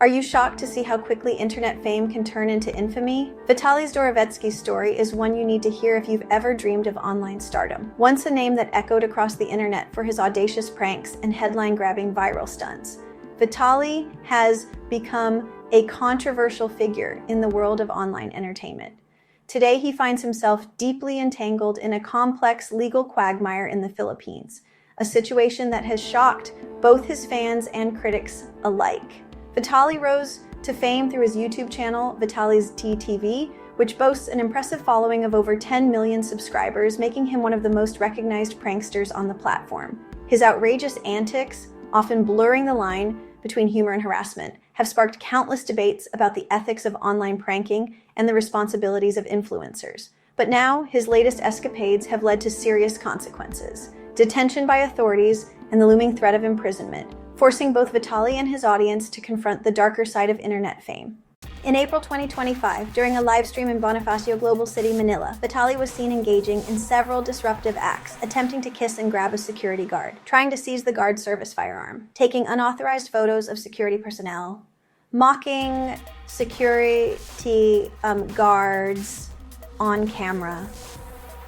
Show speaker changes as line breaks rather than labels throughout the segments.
Are you shocked to see how quickly internet fame can turn into infamy? Vitaly Zdorovetskiy's story is one you need to hear if you've ever dreamed of online stardom. Once a name that echoed across the internet for his audacious pranks and headline-grabbing viral stunts, Vitaly has become a controversial figure in the world of online entertainment. Today, he finds himself deeply entangled in a complex legal quagmire in the Philippines, a situation that has shocked both his fans and critics alike. Vitaly rose to fame through his YouTube channel, Vitaly's TV, which boasts an impressive following of over 10 million subscribers, making him one of the most recognized pranksters on the platform. His outrageous antics, often blurring the line between humor and harassment, have sparked countless debates about the ethics of online pranking and the responsibilities of influencers. But now, his latest escapades have led to serious consequences: detention by authorities and the looming threat of imprisonment, forcing both Vitaly and his audience to confront the darker side of internet fame. In April 2025, during a live stream in Bonifacio Global City, Manila, Vitaly was seen engaging in several disruptive acts, attempting to kiss and grab a security guard, trying to seize the guard's service firearm, taking unauthorized photos of security personnel, mocking security guards on camera,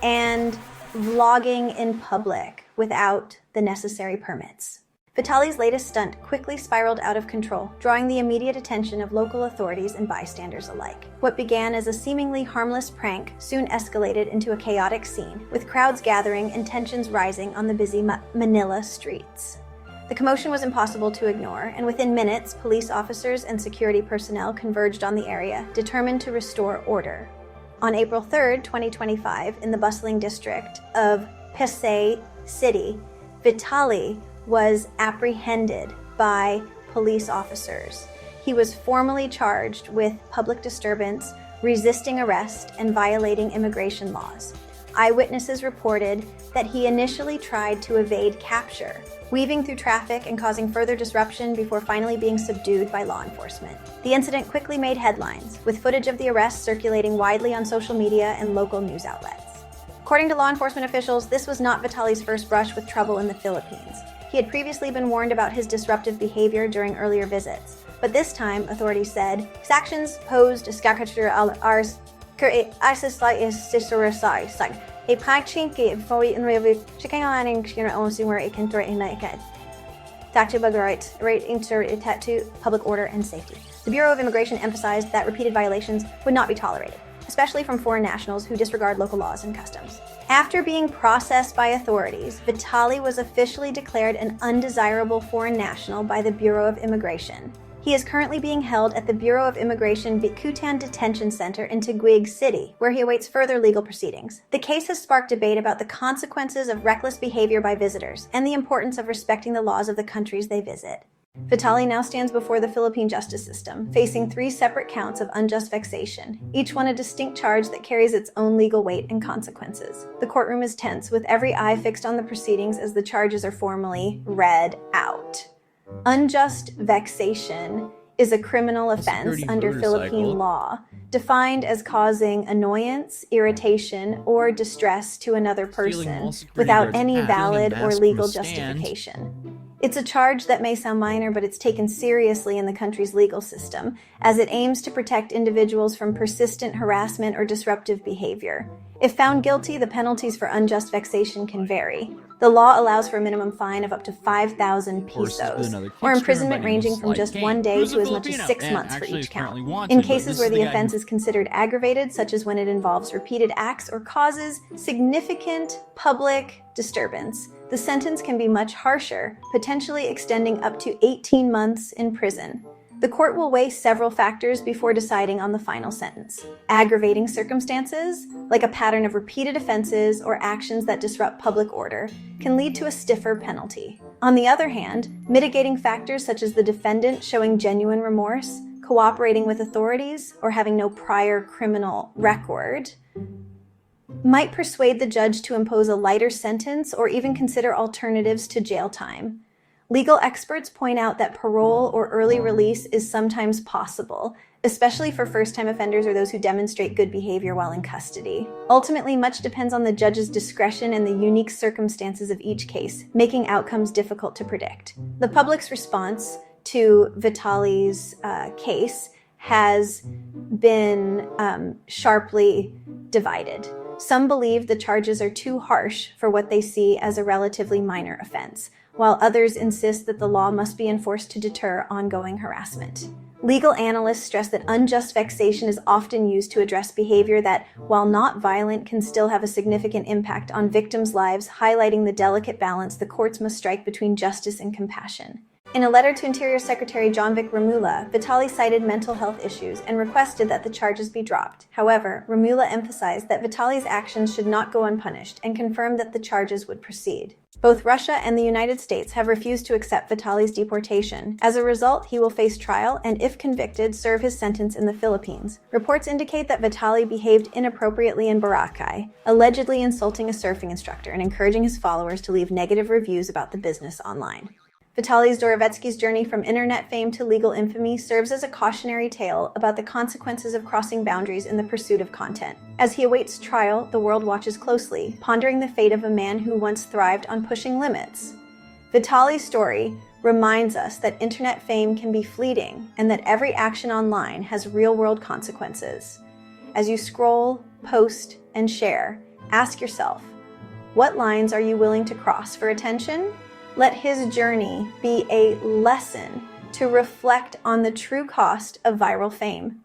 and vlogging in public without the necessary permits. Vitaly's latest stunt quickly spiraled out of control, drawing the immediate attention of local authorities and bystanders alike. What began as a seemingly harmless prank soon escalated into a chaotic scene, with crowds gathering and tensions rising on the busy Manila streets. The commotion was impossible to ignore, and within minutes, police officers and security personnel converged on the area, determined to restore order. On April 3, 2025, in the bustling district of Pasay City, Vitaly was apprehended by police officers. He was formally charged with public disturbance, resisting arrest, and violating immigration laws. Eyewitnesses reported that he initially tried to evade capture, weaving through traffic and causing further disruption before finally being subdued by law enforcement. The incident quickly made headlines, with footage of the arrest circulating widely on social media and local news outlets. According to law enforcement officials, this was not Vitaly's first brush with trouble in the Philippines. He had previously been warned about his disruptive behavior during earlier visits, but this time, authorities said, his actions posed a caricature of ours a pagchinki for in real checking on where it can threaten naked. Right into tattoo, public order, and safety. The Bureau of Immigration emphasized that repeated violations would not be tolerated, especially from foreign nationals who disregard local laws and customs. After being processed by authorities, Vitaly was officially declared an undesirable foreign national by the Bureau of Immigration. He is currently being held at the Bureau of Immigration Bicutan Detention Center in Taguig City, where he awaits further legal proceedings. The case has sparked debate about the consequences of reckless behavior by visitors and the importance of respecting the laws of the countries they visit. Vitaly now stands before the Philippine justice system, facing 3 separate counts of unjust vexation, each one a distinct charge that carries its own legal weight and consequences. The courtroom is tense, with every eye fixed on the proceedings as the charges are formally read out. Unjust vexation is a criminal offense under Philippine law, defined as causing annoyance, irritation, or distress to another person without any valid or legal justification. It's a charge that may sound minor, but it's taken seriously in the country's legal system, as it aims to protect individuals from persistent harassment or disruptive behavior. If found guilty, the penalties for unjust vexation can vary. The law allows for a minimum fine of up to 5,000 pesos, or imprisonment ranging from just 1 day to as much as 6 months for each count. In cases where the offense is considered aggravated, such as when it involves repeated acts or causes significant public disturbance, the sentence can be much harsher, potentially extending up to 18 months in prison. The court will weigh several factors before deciding on the final sentence. Aggravating circumstances, like a pattern of repeated offenses or actions that disrupt public order, can lead to a stiffer penalty. On the other hand, mitigating factors such as the defendant showing genuine remorse, cooperating with authorities, or having no prior criminal record might persuade the judge to impose a lighter sentence or even consider alternatives to jail time. Legal experts point out that parole or early release is sometimes possible, especially for first-time offenders or those who demonstrate good behavior while in custody. Ultimately, much depends on the judge's discretion and the unique circumstances of each case, making outcomes difficult to predict. The public's response to Vitaly's case has been sharply divided. Some believe the charges are too harsh for what they see as a relatively minor offense, while others insist that the law must be enforced to deter ongoing harassment. Legal analysts stress that unjust vexation is often used to address behavior that, while not violent, can still have a significant impact on victims' lives, highlighting the delicate balance the courts must strike between justice and compassion. In a letter to Interior Secretary Janvik Ramula, Vitaly cited mental health issues and requested that the charges be dropped. However, Ramula emphasized that Vitaly's actions should not go unpunished and confirmed that the charges would proceed. Both Russia and the United States have refused to accept Vitaly's deportation. As a result, he will face trial and, if convicted, serve his sentence in the Philippines. Reports indicate that Vitaly behaved inappropriately in Boracay, allegedly insulting a surfing instructor and encouraging his followers to leave negative reviews about the business online. Vitaly Zdorovetskiy's journey from internet fame to legal infamy serves as a cautionary tale about the consequences of crossing boundaries in the pursuit of content. As he awaits trial, the world watches closely, pondering the fate of a man who once thrived on pushing limits. Vitaly's story reminds us that internet fame can be fleeting and that every action online has real-world consequences. As you scroll, post, and share, ask yourself, what lines are you willing to cross for attention? Let his journey be a lesson to reflect on the true cost of viral fame.